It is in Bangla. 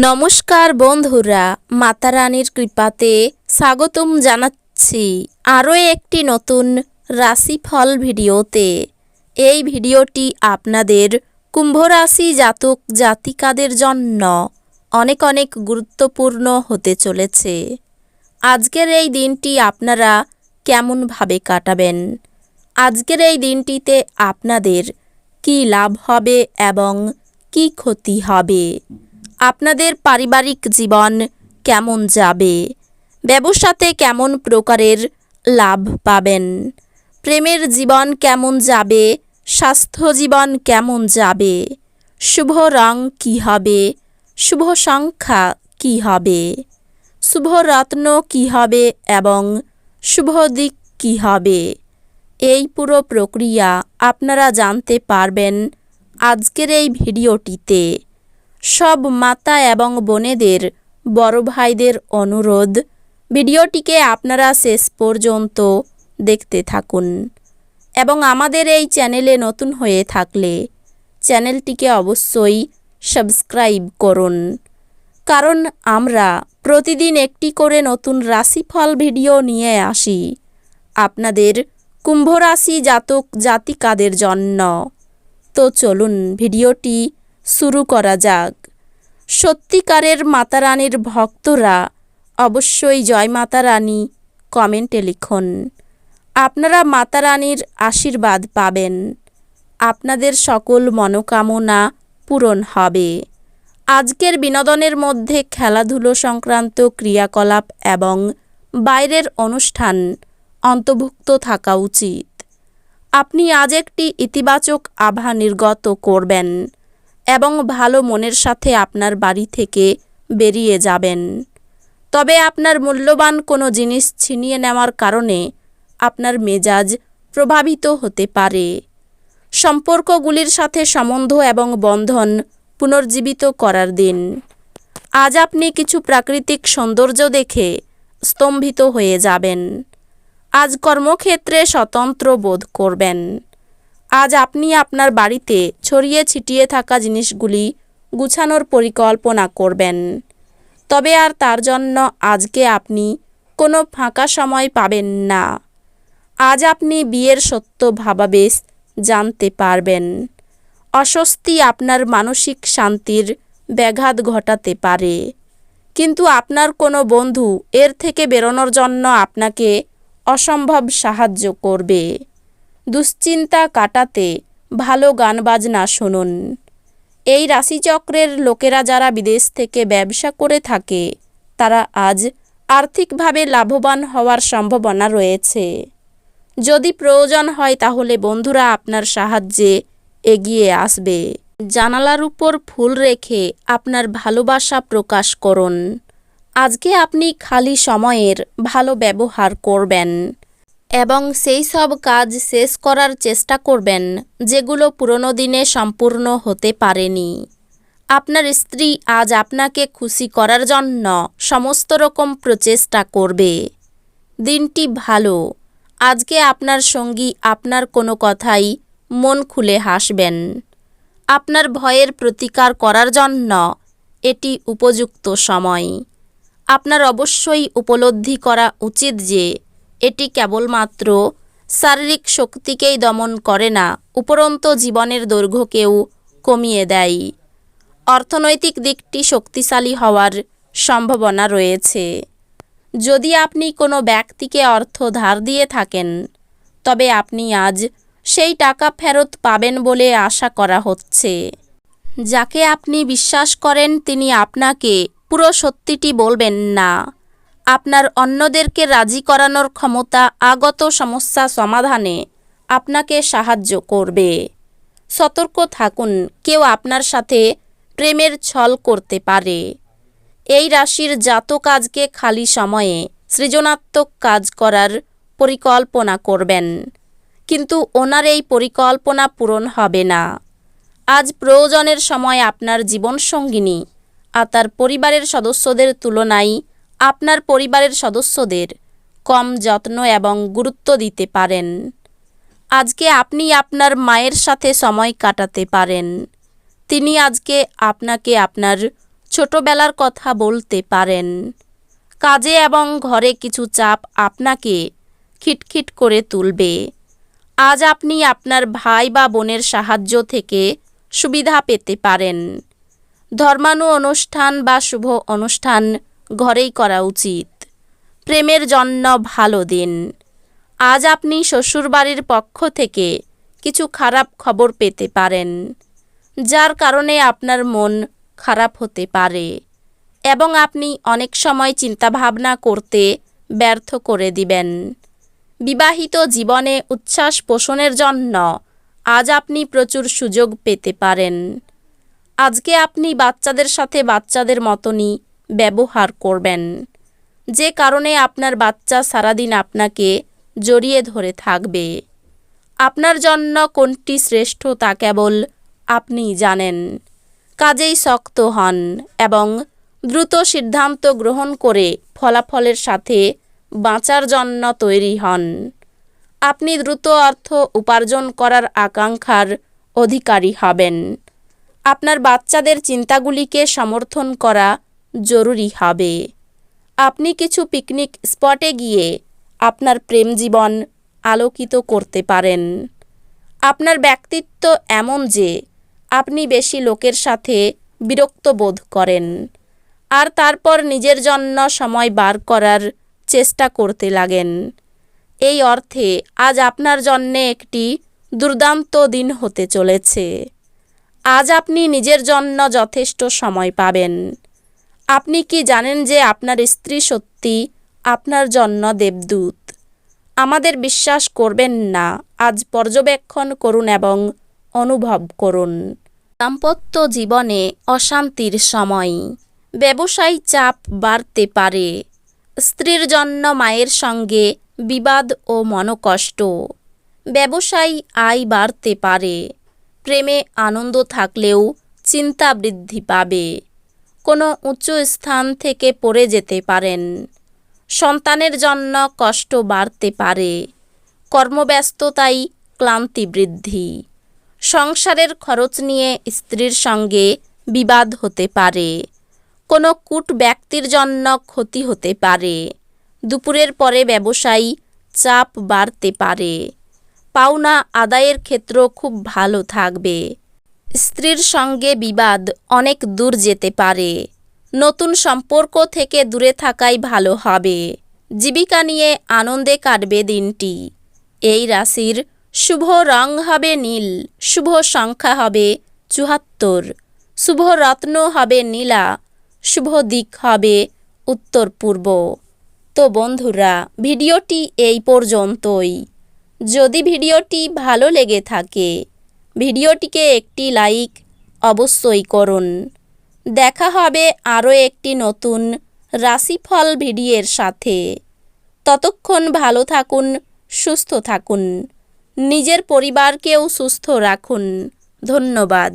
নমস্কার বন্ধুরা, মাতা রানীর কৃপাতে স্বাগতম জানাচ্ছি আরও একটি নতুন রাশিফল ভিডিওতে। এই ভিডিওটি আপনাদের কুম্ভ রাশি জাতক জাতিকাদের জন্য অনেক অনেক গুরুত্বপূর্ণ হতে চলেছে। আজকের এই দিনটি আপনারা কেমনভাবে কাটাবেন, আজকের এই দিনটিতে আপনাদের কি লাভ হবে এবং কি ক্ষতি হবে, আপনাদের পারিবারিক জীবন কেমন যাবে, ব্যবসাতে কেমন প্রকারের লাভ পাবেন, প্রেমের জীবন কেমন যাবে, স্বাস্থ্য জীবন কেমন যাবে, শুভ রং কী হবে, শুভ সংখ্যা কী হবে, শুভ রত্ন কী হবে এবং শুভ দিক কী হবে, এই পুরো প্রক্রিয়া আপনারা জানতে পারবেন আজকের এই ভিডিওটিতে। সব মাতা এবং বোনেদের, বড় ভাইদের অনুরোধ, ভিডিওটিকে আপনারা শেষ পর্যন্ত দেখতে থাকুন এবং আমাদের এই চ্যানেলে নতুন হয়ে থাকলে চ্যানেলটিকে অবশ্যই সাবস্ক্রাইব করুন, কারণ আমরা প্রতিদিন একটি করে নতুন রাশিফল ভিডিও নিয়ে আসি আপনাদের কুম্ভ রাশি জাতক জাতিকাদের জন্য। তো চলুন ভিডিওটি শুরু করা যাক। সত্যিকারের মাতা রানীর ভক্তরা অবশ্যই জয় মাতা রানী কমেন্টে লিখুন। আপনারা মাতা রানীর আশীর্বাদ পাবেন, আপনাদের সকল মনোকামনা পূরণ হবে। আজকের বিনোদনের মধ্যে খেলাধুলো সংক্রান্ত ক্রিয়াকলাপ এবং বাইরের অনুষ্ঠান অন্তর্ভুক্ত থাকা উচিত। আপনি আজ একটি ইতিবাচক আভা নির্গত করবেন এবং ভালো মনের সাথে আপনার বাড়ি থেকে বেরিয়ে যাবেন। তবে আপনার মূল্যবান কোনো জিনিস ছিনিয়ে নেওয়ার কারণে আপনার মেজাজ প্রভাবিত হতে পারে। সম্পর্কগুলির সাথে সম্বন্ধ এবং বন্ধন পুনর্জীবিত করার দিন। আজ আপনি কিছু প্রাকৃতিক সৌন্দর্য দেখে স্তম্ভিত হয়ে যাবেন। আজ কর্মক্ষেত্রে স্বতন্ত্র বোধ করবেন। আজ আপনি আপনার বাড়িতে ছড়িয়ে ছিটিয়ে থাকা জিনিসগুলি গুছানোর পরিকল্পনা করবেন। তবে আর তার জন্য আজকে আপনি কোনো ফাঁকা সময় পাবেন না। আজ আপনি বিয়ের সত্য ভাবাবেশ জানতে পারবেন। অস্বস্তি আপনার মানসিক শান্তির ব্যাঘাত ঘটাতে পারে, কিন্তু আপনার কোনো বন্ধু এর থেকে বেরোনোর জন্য আপনাকে অসম্ভব সাহায্য করবে। দুশ্চিন্তা কাটাতে ভালো গান বাজনা শুনুন। এই রাশিচক্রের লোকেরা যারা বিদেশ থেকে ব্যবসা করে থাকে তারা আজ আর্থিকভাবে লাভবান হওয়ার সম্ভাবনা রয়েছে। যদি প্রয়োজন হয় তাহলে বন্ধুরা আপনার সাহায্যে এগিয়ে আসবে। জানালার উপর ফুল রেখে আপনার ভালোবাসা প্রকাশ করুন। আজকে আপনি খালি সময়ের ভালো ব্যবহার করবেন এবং সেই সব কাজ শেষ করার চেষ্টা করবেন যেগুলো পুরনো দিনে সম্পূর্ণ হতে পারেনি। আপনার স্ত্রী আজ আপনাকে খুশি করার জন্য সমস্ত রকম প্রচেষ্টা করবে। দিনটি ভালো। আজকে আপনার সঙ্গী আপনার কোনো কথাই মন খুলে হাসবেন। আপনার ভয়ের প্রতিকার করার জন্য এটি উপযুক্ত সময়। আপনার অবশ্যই উপলব্ধি করা উচিত যে এটি কেবলমাত্র শারীরিক শক্তিকেই দমন করে না, উপরন্তু জীবনের দৈর্ঘ্যকেও কমিয়ে দেয়। অর্থনৈতিক দিকটি শক্তিশালী হওয়ার সম্ভাবনা রয়েছে। যদি আপনি কোনো ব্যক্তিকে অর্থ ধার দিয়ে থাকেন তবে আপনি আজ সেই টাকা ফেরত পাবেন বলে আশা করা হচ্ছে। যাকে আপনি বিশ্বাস করেন তিনি আপনাকে পুরো সত্যিটি বলবেন না। আপনার অন্যদেরকে রাজি করানোর ক্ষমতা আগত সমস্যা সমাধানে আপনাকে সাহায্য করবে। সতর্ক থাকুন, কেউ আপনার সাথে প্রেমের ছল করতে পারে। এই রাশির জাতক আজকে খালি সময়ে সৃজনাত্মক কাজ করার পরিকল্পনা করবেন, কিন্তু ওনার এই পরিকল্পনা পূরণ হবে না। আজ প্রয়োজনের সময় আপনার জীবনসঙ্গিনী আর তার পরিবারের সদস্যদের তুলনায় আপনার পরিবারের সদস্যদের কম যত্ন এবং গুরুত্ব দিতে পারেন। আজকে আপনি আপনার মায়ের সাথে সময় কাটাতে পারেন। তিনি আজকে আপনাকে আপনার ছোটবেলার কথা বলতে পারেন। কাজে এবং ঘরে কিছু চাপ আপনাকে খিটখিট করে তুলবে। আজ আপনি আপনার ভাই বা বোনের সাহায্য থেকে সুবিধা পেতে পারেন। ধর্মানু অনুষ্ঠান বা শুভ অনুষ্ঠান ঘরেই করা উচিত। প্রেমের জন্য ভালো দিন। আজ আপনি শ্বশুরবাড়ির পক্ষ থেকে কিছু খারাপ খবর পেতে পারেন, যার কারণে আপনার মন খারাপ হতে পারে এবং আপনি অনেক সময় চিন্তাভাবনা করতে ব্যর্থ করে দিবেন। বিবাহিত জীবনে উচ্ছ্বাস পোষণের জন্য আজ আপনি প্রচুর সুযোগ পেতে পারেন। আজকে আপনি বাচ্চাদের সাথে বাচ্চাদের মতনই ব্যবহার করবেন, যে কারণে আপনার বাচ্চা সারাদিন আপনাকে জড়িয়ে ধরে থাকবে। আপনার জন্য কোনটি শ্রেষ্ঠ তা কেবল আপনিই জানেন। কাজেই শক্ত হন এবং দ্রুত সিদ্ধান্ত গ্রহণ করে ফলাফলের সাথে বাঁচার জন্য তৈরি হন। আপনি দ্রুত অর্থ উপার্জন করার আকাঙ্ক্ষার অধিকারী হবেন। আপনার বাচ্চাদের চিন্তাগুলিকে সমর্থন করা জরুরি হবে। আপনি কিছু পিকনিক স্পটে গিয়ে আপনার প্রেম জীবন আলোকিত করতে পারেন। আপনার ব্যক্তিত্ব এমন যে আপনি বেশি লোকের সাথে বিরক্ত বোধ করেন আর তারপর নিজের জন্য সময় বার করার চেষ্টা করতে লাগেন। এই অর্থে আজ আপনার জন্যে একটি দুর্দান্ত দিন হতে চলেছে। আজ আপনি নিজের জন্য যথেষ্ট সময় পাবেন। আপনি কি জানেন যে আপনার স্ত্রী সত্যি আপনার জন্য দেবদূত? আমাদের বিশ্বাস করবেন না, আজ পর্যবেক্ষণ করুন এবং অনুভব করুন। দাম্পত্য জীবনে অশান্তির সময়। ব্যবসায়ী চাপ বাড়তে পারে। স্ত্রীর জন্য মায়ের সঙ্গে বিবাদ ও মনোকষ্ট। ব্যবসায়ী আয় বাড়তে পারে। প্রেমে আনন্দ থাকলেও চিন্তা বৃদ্ধি পাবে। কোনো উঁচু স্থান থেকে পড়ে যেতে পারেন। সন্তানের জন্য কষ্ট বাড়তে পারে। কর্মব্যস্ততায় ক্লান্তি বৃদ্ধি। সংসারের খরচ নিয়ে স্ত্রীর সঙ্গে বিবাদ হতে পারে। কোনো কূট ব্যক্তির জন্য ক্ষতি হতে পারে। দুপুরের পরে ব্যবসায়ী চাপ বাড়তে পারে। পাওনা আদায়ের ক্ষেত্র খুব ভালো থাকবে। স্ত্রীর সঙ্গে বিবাদ অনেক দূর যেতে পারে। নতুন সম্পর্ক থেকে দূরে থাকাই ভালো হবে। জীবিকা নিয়ে আনন্দে কাটবে দিনটি। এই রাশির শুভ রং হবে নীল, শুভ সংখ্যা হবে ৭৪, শুভ রত্ন হবে নীলা, শুভ দিক হবে উত্তর পূর্ব। তো বন্ধুরা, ভিডিওটি এই পর্যন্তই। যদি ভিডিওটি ভালো লেগে থাকে ভিডিওটিকে একটি লাইক অবশ্যই করুন। দেখা হবে আরও একটি নতুন রাশিফল ভিডিওর সাথে। ততক্ষণ ভালো থাকুন, সুস্থ থাকুন, নিজের পরিবারকেও সুস্থ রাখুন। ধন্যবাদ।